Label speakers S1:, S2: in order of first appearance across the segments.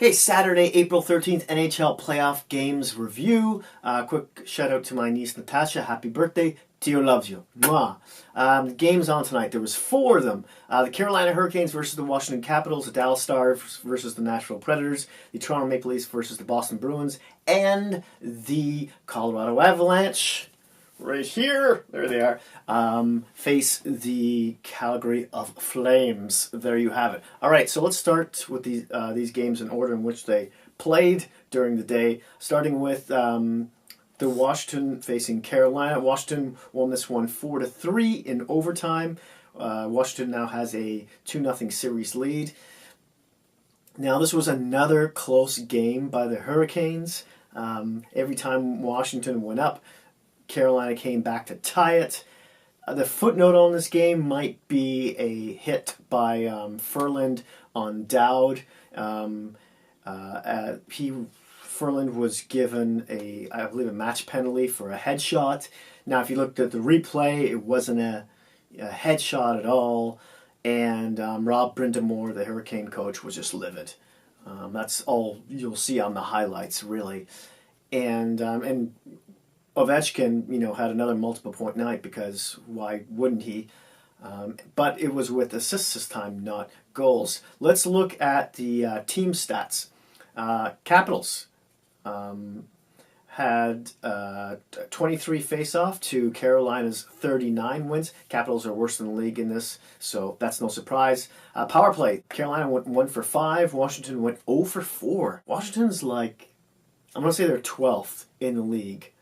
S1: Okay, Saturday, April 13th, NHL playoff games review. Quick shout out to my niece Natasha. Happy birthday. Tio loves you. Mwah. The games on tonight. There was 4 of them. The Carolina Hurricanes versus the Washington Capitals, the Dallas Stars versus the Nashville Predators, the Toronto Maple Leafs versus the Boston Bruins, and the Colorado Avalanche. Right here, there they are, face the Calgary of Flames. There you have it. All right, so let's start with these games in order in which they played during the day, starting with the Washington facing Carolina. Washington won this one 4-3 in overtime. Washington now has a 2-0 series lead. Now, this was another close game by the Hurricanes. Every time Washington went up, Carolina came back to tie it. The footnote on this game might be a hit by Ferland on Dowd. Ferland was given I believe a match penalty for a headshot. Now, if you looked at the replay, it wasn't a headshot at all. And Rob Brindamore, the Hurricane coach, was just livid. That's all you'll see on the highlights, really. And Ovechkin, had another multiple point night because why wouldn't he? But it was with assists this time, not goals. Let's look at the team stats. Capitals had 23 face-off to Carolina's 39 wins. Capitals are worse than the league in this, so that's no surprise. Power play. Carolina went 1 for 5. Washington went 0 for 4. Washington's I'm going to say they're 12th in the league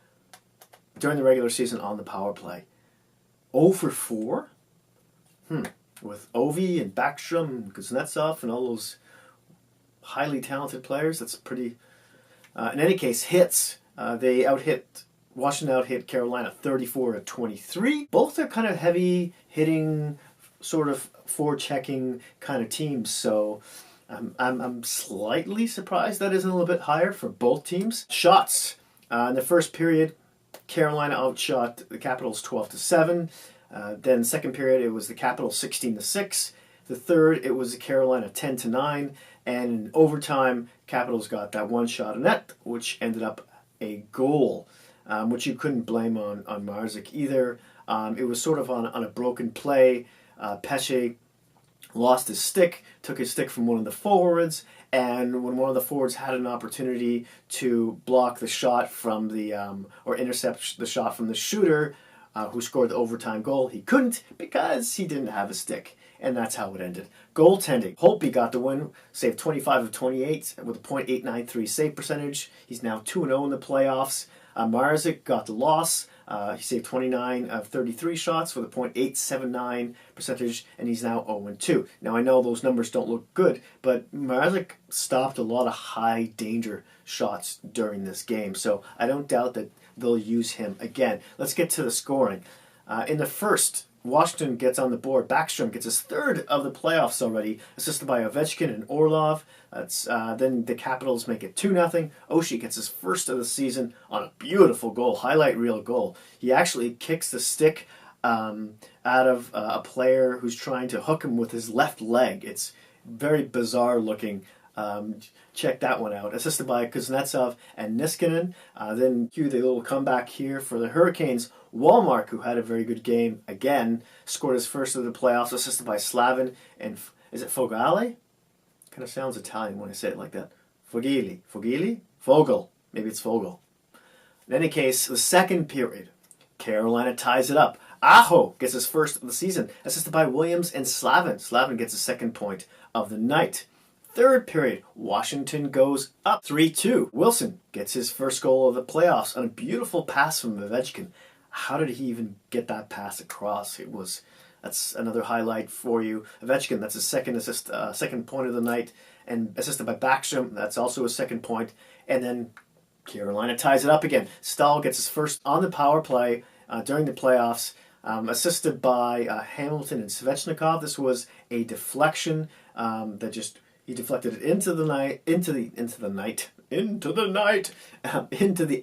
S1: during the regular season on the power play. 0 for 4? With Ovi and Backstrom and Kuznetsov and all those highly talented players, that's pretty... in any case, hits. Washington out-hit Carolina 34-23. Both are kind of heavy-hitting, sort of forechecking kind of teams, so I'm slightly surprised that isn't a little bit higher for both teams. Shots. In the first period, Carolina outshot the Capitals 12-7. Then second period, it was the Capitals 16-6. The third, it was the Carolina 10-9. And in overtime, Capitals got that one shot on net, which ended up a goal, which you couldn't blame on Marzik either. It was sort of on a broken play. Pesce lost his stick, took his stick from one of the forwards, and when one of the forwards had an opportunity to block the shot from or intercept the shot from the shooter who scored the overtime goal, he couldn't because he didn't have a stick. And that's how it ended. Goaltending. Holtby got the win, saved 25 of 28 with a .893 save percentage. He's now 2-0 in the playoffs. Marzik got the loss. He saved 29 of 33 shots with a .879 percentage, and he's now 0-2. Now, I know those numbers don't look good, but Marzik stopped a lot of high-danger shots during this game, so I don't doubt that they'll use him again. Let's get to the scoring. In the first, Washington gets on the board. Backstrom gets his 3rd of the playoffs already, assisted by Ovechkin and Orlov. Then the Capitals make it 2-0. Oshie gets his 1st of the season on a beautiful goal, highlight reel goal. He actually kicks the stick out of a player who's trying to hook him with his left leg. It's very bizarre looking. Check that one out. Assisted by Kuznetsov and Niskanen. Then cue the little comeback here for the Hurricanes. Wallmark, who had a very good game again, scored his 1st of the playoffs, assisted by Slavin and is it Fogale? Kind of sounds Italian when I say it like that. Fogili? Fogel. Maybe it's Fogel. In any case, the second period, Carolina ties it up. Aho gets his 1st of the season, assisted by Williams and Slavin. Slavin gets his 2nd point of the night. Third period, Washington goes up 3-2. Wilson gets his 1st goal of the playoffs on a beautiful pass from Ovechkin. How did he even get that pass across? That's another highlight for you. Ovechkin, that's his 2nd assist, 2nd point of the night, and assisted by Backstrom, that's also his 2nd point. And then Carolina ties it up again. Stahl gets his 1st on the power play during the playoffs, assisted by Hamilton and Svechnikov. This was a deflection he deflected it into the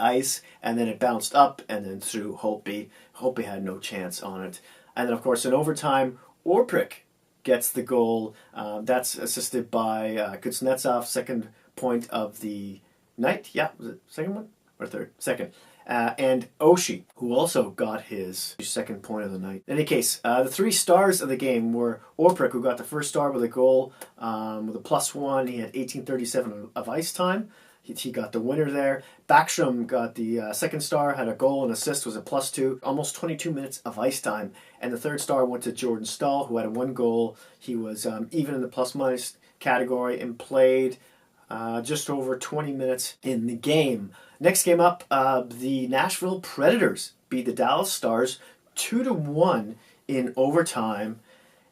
S1: ice, and then it bounced up and then through Holtby. Holtby had no chance on it. And then, of course, in overtime, Orpik gets the goal. That's assisted by Kuznetsov, 2nd point of the night. Yeah, was it second one or third? Second. And Oshie, who also got his second point of the night. In any case, the 3 stars of the game were Orprik, who got the first star with a goal with a +1. He had 18:37 of ice time. He got the winner there. Backstrom got the second star, had a goal and assist, was a +2, almost 22 minutes of ice time. And the third star went to Jordan Stahl, who had 1 goal. He was even in the plus-minus category and played just over 20 minutes in the game. Next game up, the Nashville Predators beat the Dallas Stars 2-1 in overtime,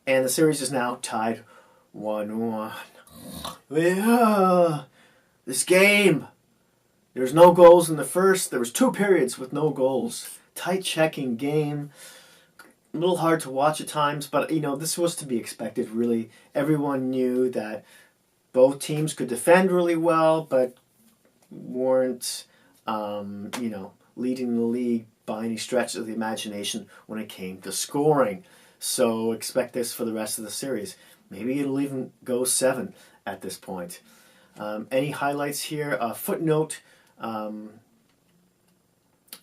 S1: and the series is now tied 1-1. This game, there's no goals in the first. There was 2 periods with no goals. Tight checking game. A little hard to watch at times, but this was to be expected, really. Everyone knew that both teams could defend really well, but weren't, leading the league by any stretch of the imagination when it came to scoring. So expect this for the rest of the series. Maybe it'll even go 7 at this point. Any highlights here? Footnote,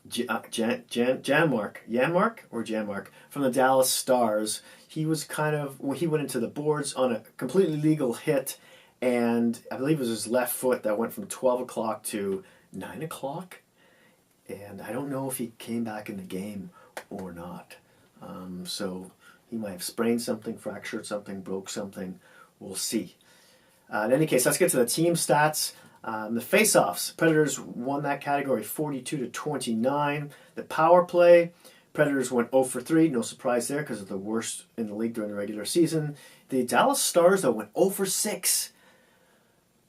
S1: Janmark from the Dallas Stars. He went into the boards on a completely legal hit, and I believe it was his left foot that went from 12 o'clock to 9 o'clock. And I don't know if he came back in the game or not. So he might have sprained something, fractured something, broke something. We'll see. In any case, let's get to the team stats. The face-offs, Predators won that category 42-29. The power play, Predators went 0 for 3. No surprise there because of the worst in the league during the regular season. The Dallas Stars, though, went 0 for 6.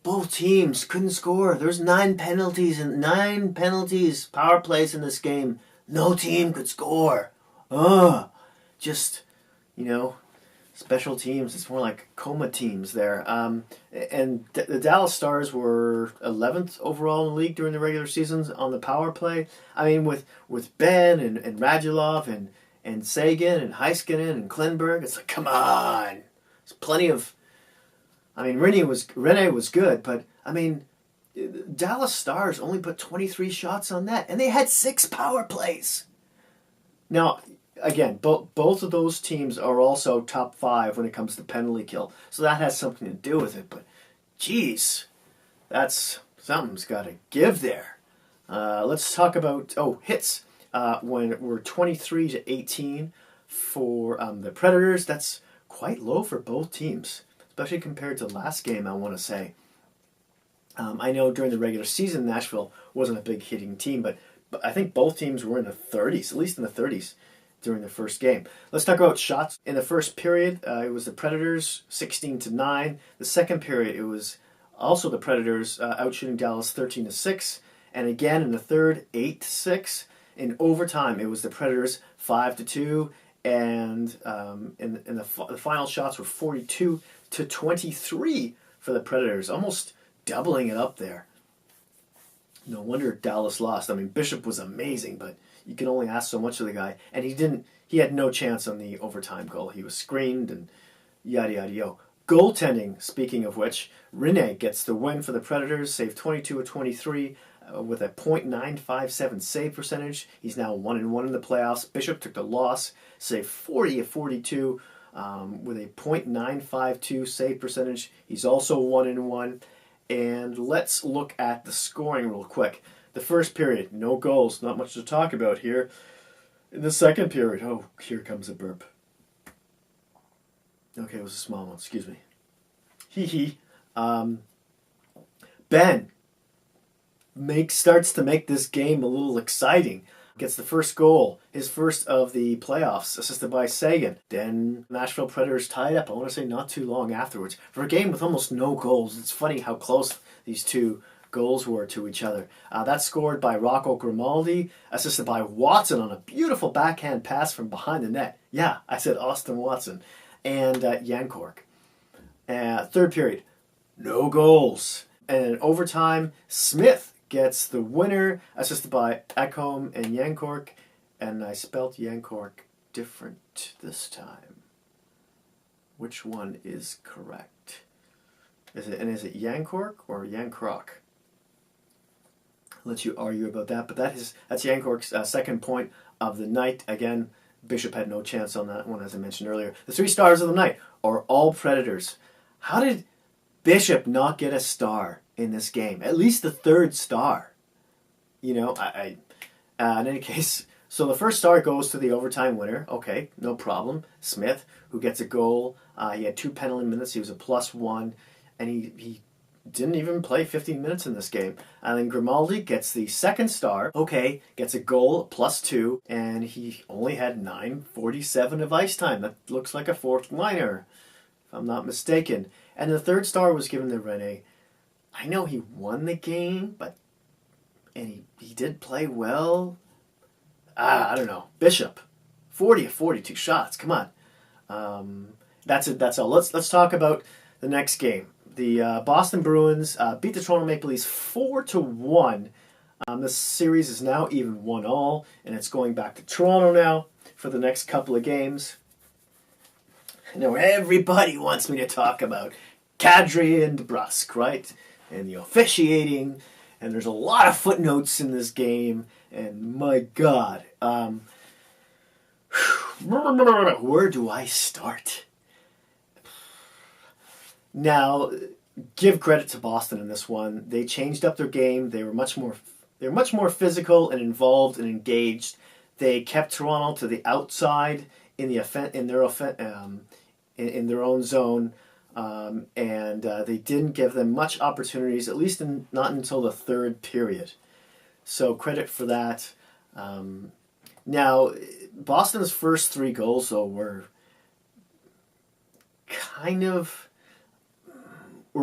S1: Both teams couldn't score. There's 9 penalties, power plays in this game. No team could score. Special teams. It's more like coma teams there. And the Dallas Stars were 11th overall in the league during the regular seasons on the power play. I mean, with Ben and Radulov and Sagan and Heiskanen and Klinberg, it's like, come on. There's plenty of... Rene was good, but, Dallas Stars only put 23 shots on net, and they had 6 power plays. Now, again, both of those teams are also top 5 when it comes to penalty kill, so that has something to do with it, but, geez, something's got to give there. Let's talk about, hits. When we're 23-18 for the Predators, that's quite low for both teams. Especially compared to last game, I want to say. I know during the regular season, Nashville wasn't a big hitting team, but I think both teams were in the 30s, at least in the 30s, during the first game. Let's talk about shots. In the first period, it was the Predators 16-9. The second period, it was also the Predators outshooting Dallas 13-6. And again in the third, 8-6. In overtime, it was the Predators 5-2. And in the final shots were 42-23 for the Predators, almost doubling it up there. No wonder Dallas lost. Bishop was amazing, but you can only ask so much of the guy. And he had no chance on the overtime goal. He was screened and yada yada yo. Goaltending, speaking of which, Rene gets the win for the Predators, saved 22 of 23 with a .957 save percentage. He's now 1-1 in the playoffs. Bishop took the loss, saved 40 of 42 with a .952 save percentage. He's also 1-1. And let's look at the scoring real quick. The first period, no goals, not much to talk about here. In the second period, here comes a burp. Okay, it was a small one, excuse me. Ben starts to make this game a little exciting. Gets the first goal, his first of the playoffs, assisted by Sagan. Then Nashville Predators tied up, I want to say not too long afterwards. For a game with almost no goals, it's funny how close these two goals were to each other. That's scored by Rocco Grimaldi, assisted by Watson on a beautiful backhand pass from behind the net. Yeah, I said Austin Watson. And Yankork. Third period, no goals. And in overtime, Smith gets the winner, assisted by Ekholm and Yankork. And I spelt Yankork different this time. Which one is correct? Is it Yancork or Yankrok? I'll let you argue about that, but that's Yankork's second point of the night. Again, Bishop had no chance on that one, as I mentioned earlier. The 3 stars of the night are all Predators. How did Bishop not get a star in this game? At least the 3rd star. You know, in any case, so the 1st star goes to the overtime winner. Okay, no problem. Smith, who gets a goal. He had 2 penalty minutes. He was a +1, and he didn't even play 15 minutes in this game. And then Grimaldi gets the 2nd star. Okay, gets a goal, +2, and he only had 9:47 of ice time. That looks like a 4th liner, if I'm not mistaken. And the 3rd star was given to Rene. I know he won the game, and he did play well. I don't know. Bishop, 40 of 42 shots. Come on. That's it. That's all. Let's talk about the next game. The Boston Bruins beat the Toronto Maple Leafs 4-1. This series is now even 1-1, and it's going back to Toronto now for the next couple of games. I know everybody wants me to talk about Kadri and DeBrusk, right? And the officiating, and there's a lot of footnotes in this game, and my God. Where do I start? Now, give credit to Boston in this one. They changed up their game. They were much more physical and involved and engaged. They kept Toronto to the outside in their own zone, and they didn't give them much opportunities, at least not until the 3rd period. So credit for that. Now, Boston's first 3 goals, though, were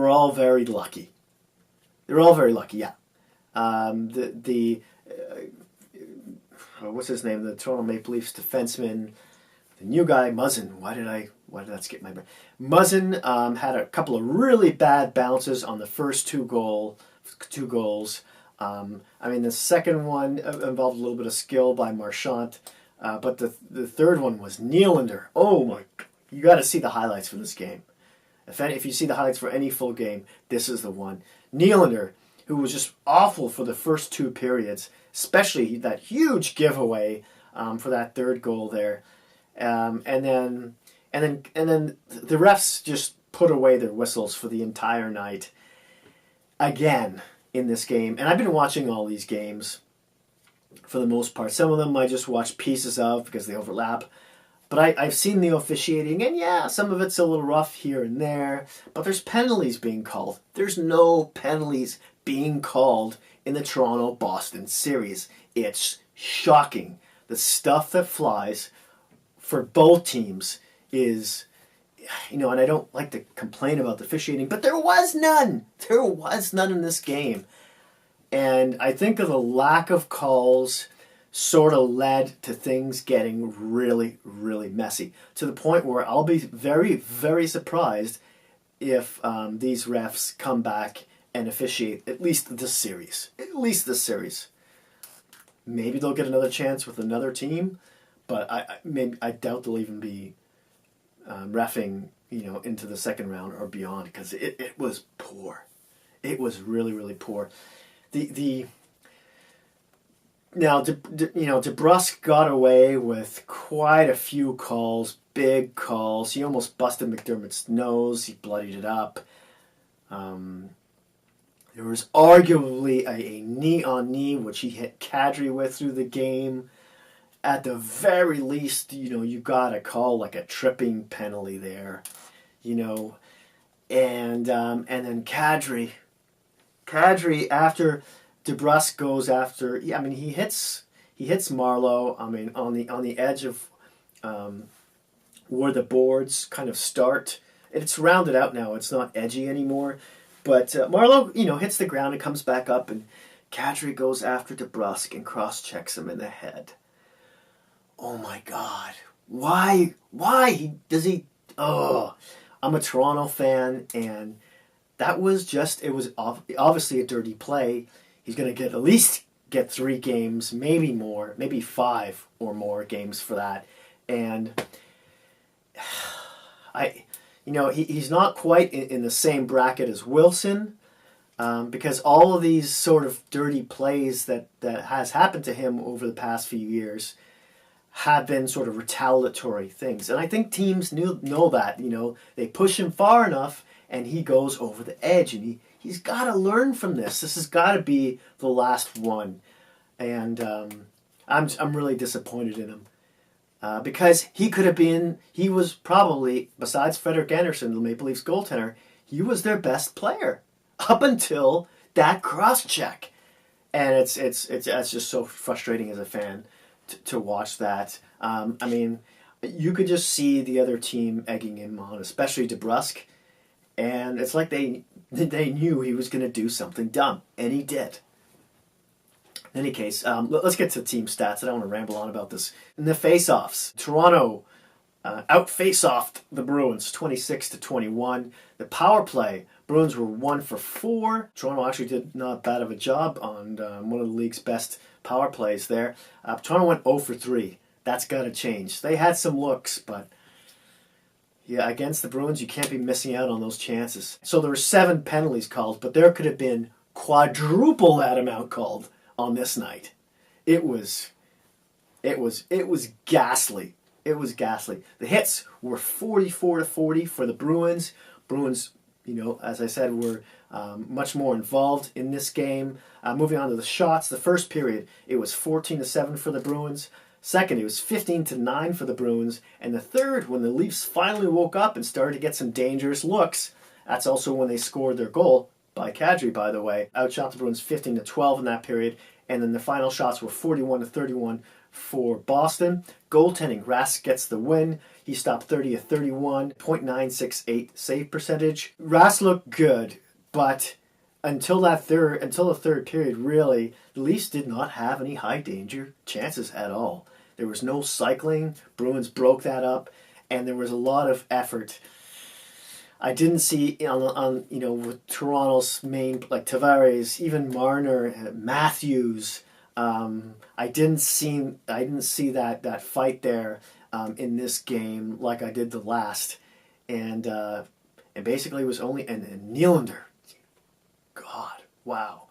S1: all very lucky. They're all very lucky, yeah. What's his name? The Toronto Maple Leafs defenseman, the new guy, Muzzin. Why did that skip my brain? Muzzin had a couple of really bad bounces on the first 2 goals. The second one involved a little bit of skill by Marchand, but the 3rd one was Nylander. Oh my! You got to see the highlights from this game. If you see the highlights for any full game, this is the one. Nylander, who was just awful for the first 2 periods, especially that huge giveaway for that 3rd goal there, and then the refs just put away their whistles for the entire night. Again in this game, and I've been watching all these games for the most part. Some of them I just watch pieces of because they overlap. But I've seen the officiating, and yeah, some of it's a little rough here and there, but there's penalties being called. There's no penalties being called in the Toronto-Boston series. It's shocking. The stuff that flies for both teams is, and I don't like to complain about the officiating, but there was none. There was none in this game. And I think of the lack of calls sort of led to things getting really, really messy, to the point where I'll be very, very surprised if these refs come back and officiate at least this series. At least this series. Maybe they'll get another chance with another team, but I doubt they'll even be reffing, into the second round or beyond, because it was poor. It was really, really poor. Now, DeBrusk got away with quite a few calls, big calls. He almost busted McDermott's nose. He bloodied it up. There was arguably a knee-on-knee, which he hit Kadri with through the game. At the very least, you got to call like a tripping penalty there, and then Kadri after DeBrusk goes after, he hits Marleau, on the edge of where the boards kind of start. It's rounded out now. It's not edgy anymore. But Marleau, hits the ground and comes back up, and Kadri goes after DeBrusk and cross-checks him in the head. Oh my God. Why? Does he? Oh, I'm a Toronto fan, and that was it was obviously a dirty play. He's going to at least get 3 games, maybe more, maybe 5 or more games for that. And he's not quite in the same bracket as Wilson, because all of these sort of dirty plays that has happened to him over the past few years have been sort of retaliatory things. And I think teams know that. They push him far enough and he goes over the edge, and he's got to learn from this. This has got to be the last one. And I'm really disappointed in him. Because he was probably, besides Frederik Andersen, the Maple Leafs goaltender, he was their best player up until that cross-check. And it's just so frustrating as a fan to watch that. You could just see the other team egging him on, especially DeBrusk. And it's like they knew he was going to do something dumb, and he did. In any case, let's get to team stats. I don't want to ramble on about this. In the face-offs, Toronto out-face-offed the Bruins 26-21. The power play, Bruins were 1 for 4. Toronto actually did not bad of a job on one of the league's best power plays there. Toronto went 0 for 3. That's got to change. They had some looks, but yeah, against the Bruins, you can't be missing out on those chances. So there were 7 penalties called, but there could have been quadruple that amount called on this night. It was ghastly. It was ghastly. The hits were 44-40 for the Bruins. Bruins, as I said, were much more involved in this game. Moving on to the shots, the first period, it was 14-7 for the Bruins. Second, it was 15-9 for the Bruins. And the third, when the Leafs finally woke up and started to get some dangerous looks, that's also when they scored their goal by Kadri, by the way. Outshot the Bruins 15-12 in that period. And then the final shots were 41-31 for Boston. Goaltending, Rask gets the win. He stopped 30-31, .968 save percentage. Rask looked good, but until the third period, really, the Leafs did not have any high danger chances at all. There was no cycling. Bruins broke that up, and there was a lot of effort. I didn't see with Toronto's main, like Tavares, even Marner, Matthews. I didn't see that fight there in this game like I did the last, and basically it was only and Nylander. God, wow.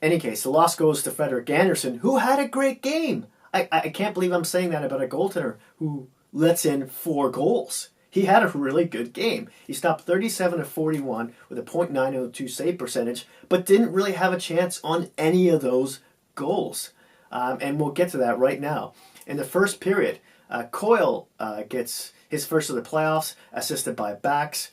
S1: Any case, the loss goes to Frederik Andersen, who had a great game. I can't believe I'm saying that about a goaltender who lets in 4 goals. He had a really good game. He stopped 37-41 with a .902 save percentage, but didn't really have a chance on any of those goals. And we'll get to that right now. In the first period, Coyle gets his first of the playoffs, assisted by Bax.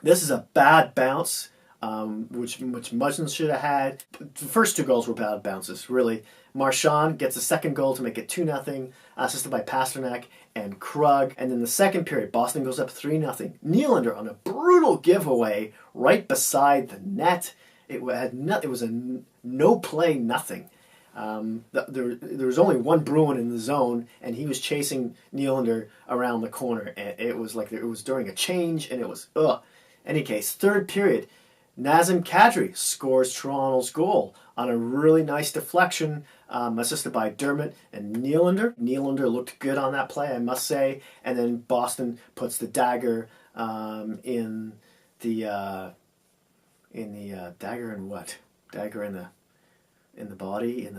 S1: This is a bad bounce, which Muzzin should have had. The first 2 goals were bad bounces, really. Marchand gets a second goal to make it 2-0, assisted by Pasternak and Krug. And then the second period, Boston goes up 3-0. Nylander on a brutal giveaway right beside the net. It was a no play nothing. There was only one Bruin in the zone, and he was chasing Nylander around the corner. And it was like it was during a change, and it was Any case, third period, Nazem Kadri scores Toronto's goal on a really nice deflection, assisted by Dermott and Nylander. Nylander looked good on that play, I must say. And then Boston puts the dagger in the dagger in what? Dagger in the body, in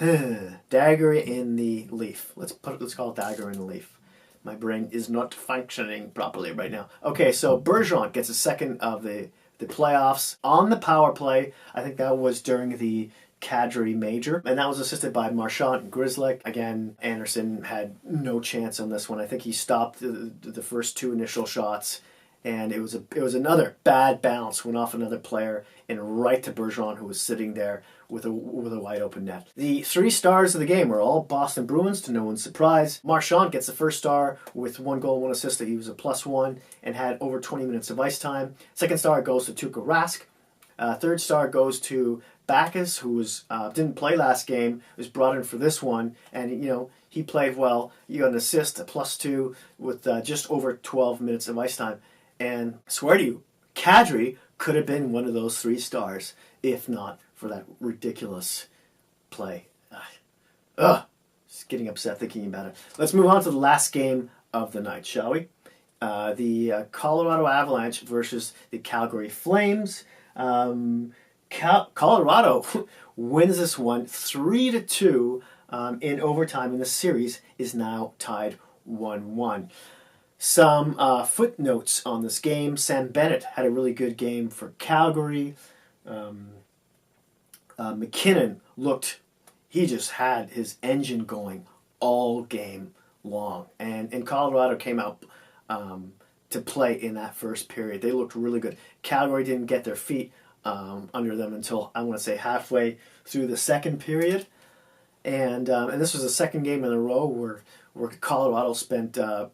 S1: the dagger in the leaf. Let's call it dagger in the leaf. My brain is not functioning properly right now. Okay, so Bergeron gets a second of the playoffs on the power play. I think that was during the Kadri major, and that was assisted by Marchand and Grzelcyk. Again, Andersen had no chance on this one. I think he stopped the first 2 initial shots, and it was another bad bounce, went off another player and right to Bergeron, who was sitting there with a wide open net. The 3 stars of the game were all Boston Bruins, to no one's surprise. Marchand gets the first star with 1 goal, 1 assist. He was a +1 and had over 20 minutes of ice time. Second star goes to Tuukka Rask. Third star goes to Backes, who didn't play last game, was brought in for this one, and he played well. He got an assist, a +2 with just over 12 minutes of ice time. And I swear to you, Kadri could have been one of those 3 stars, if not for that ridiculous play. Just getting upset thinking about it. Let's move on to the last game of the night, shall we? the Colorado Avalanche versus the Calgary Flames. Colorado wins this one 3-2 in overtime, and the series is now tied 1-1. Some footnotes on this game. Sam Bennett had a really good game for Calgary. McKinnon he just had his engine going all game long. And Colorado came out to play in that first period. They looked really good. Calgary didn't get their feet under them until, I want to say, halfway through the second period. And this was the second game in a row where Colorado spent, but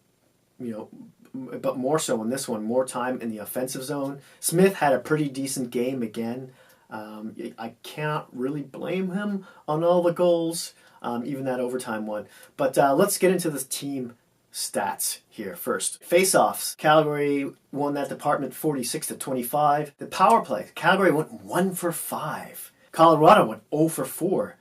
S1: more so in this one, more time in the offensive zone. Smith had a pretty decent game again. I can't really blame him on all the goals, even that overtime one. But let's get into the team stats here first. Face-offs. Calgary won that department 46-25. The power play. Calgary went 1 for 5. Colorado went 0 for 4.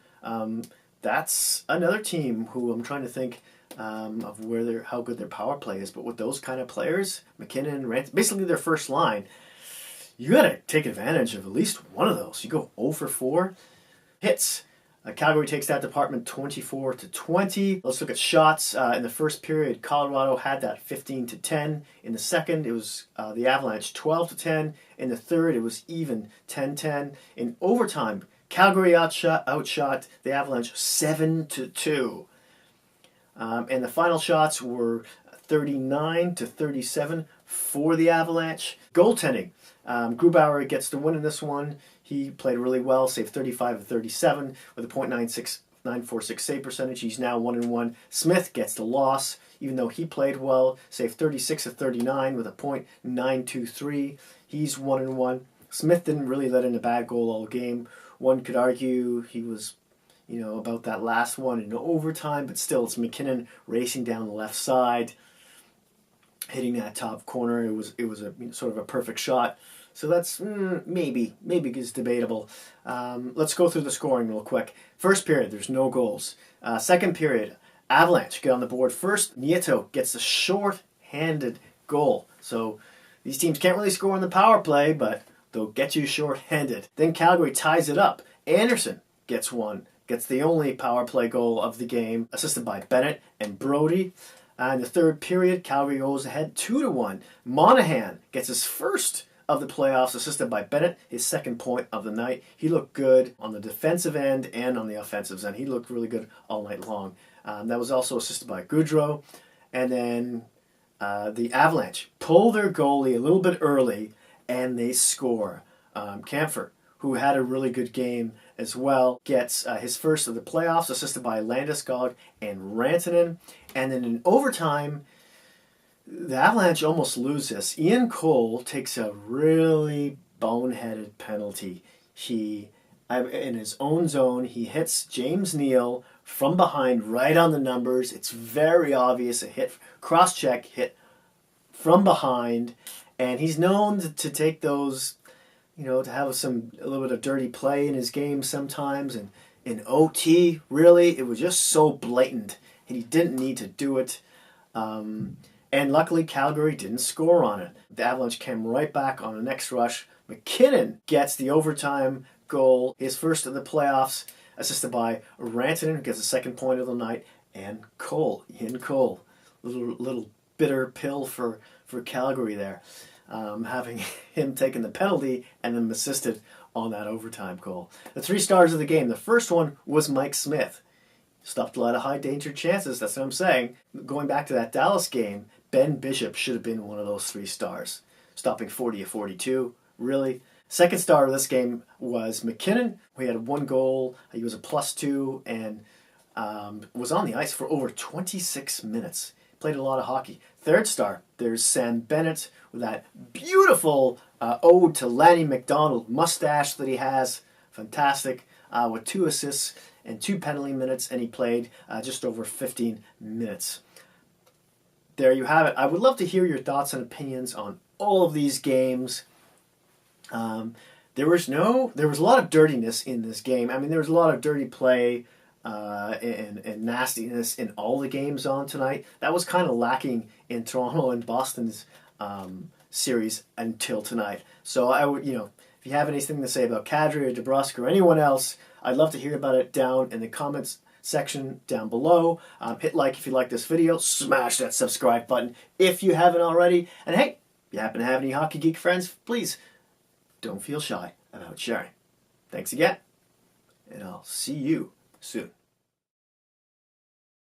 S1: That's another team who I'm trying to think of how good their power play is. But with those kind of players, McKinnon, Rant, basically their first line, you got to take advantage of at least one of those. You go 0 for 4. Hits. Calgary takes that department 24-20. Let's look at shots. In the first period, Colorado had that 15-10. In the second, it was the Avalanche 12-10. In the third, it was even 10-10. In overtime, Calgary outshot the Avalanche 7-2. And the final shots were 39-37 for the Avalanche. Goaltending. Grubauer gets the win in this one. He played really well, saved 35 of 37 with a .946 save percentage. He's now 1-1. Smith gets the loss, even though he played well, saved 36 of 39 with a .923. He's 1-1. Smith didn't really let in a bad goal all game. One could argue he was, about that last one in overtime, but still, it's McKinnon racing down the left side, hitting that top corner. It was a sort of a perfect shot. So that's maybe it's debatable. Let's go through the scoring real quick. First period, there's no goals. Second period, Avalanche get on the board first. Nieto gets a short-handed goal. So these teams can't really score on the power play, but they'll get you short-handed. Then Calgary ties it up. Anderson gets the only power play goal of the game, assisted by Bennett and Brody. In the third period, Calgary goes ahead 2-1. Monahan gets his first of the playoffs, assisted by Bennett, his second point of the night. He looked good on the defensive end and on the offensive end. He looked really good all night long. That was also assisted by Gaudreau. And then the Avalanche pull their goalie a little bit early, and they score. Kampfer, who had a really good game as well, gets his first of the playoffs, assisted by Landeskog and Rantanen. And then in overtime, the Avalanche almost lose this. Ian Cole takes a really boneheaded penalty. In his own zone, he hits James Neal from behind right on the numbers. It's very obvious, a hit, cross-check hit from behind. And he's known to take those, to have a little bit of dirty play in his game sometimes. And in OT, really, it was just so blatant. And he didn't need to do it. And luckily, Calgary didn't score on it. The Avalanche came right back on the next rush. McKinnon gets the overtime goal, his first of the playoffs, assisted by Rantanen, who gets the second point of the night, and Ian Cole. Little bitter pill for Calgary there, having him taking the penalty and then assisted on that overtime goal. The 3 stars of the game. The first one was Mike Smith. Stopped a lot of high-danger chances, that's what I'm saying. Going back to that Dallas game, Ben Bishop should have been one of those 3 stars. Stopping 40 of 42, really. Second star of this game was McKinnon. He had 1 goal. He was a +2 and was on the ice for over 26 minutes. Played a lot of hockey. Third star, there's Sam Bennett with that beautiful ode to Lanny McDonald mustache that he has. Fantastic. With 2 assists and 2 penalty minutes, and he played just over 15 minutes. There you have it. I would love to hear your thoughts and opinions on all of these games. There was a lot of dirtiness in this game. I mean, there was a lot of dirty play. and nastiness in all the games on tonight. That was kind of lacking in Toronto and Boston's series until tonight. So I would, if you have anything to say about Kadri or DeBrusk or anyone else, I'd love to hear about it down in the comments section down below. Hit like if you like this video. Smash that subscribe button if you haven't already. And hey, if you happen to have any Hockey Geek friends, please don't feel shy about sharing. Thanks again, and I'll see you soon.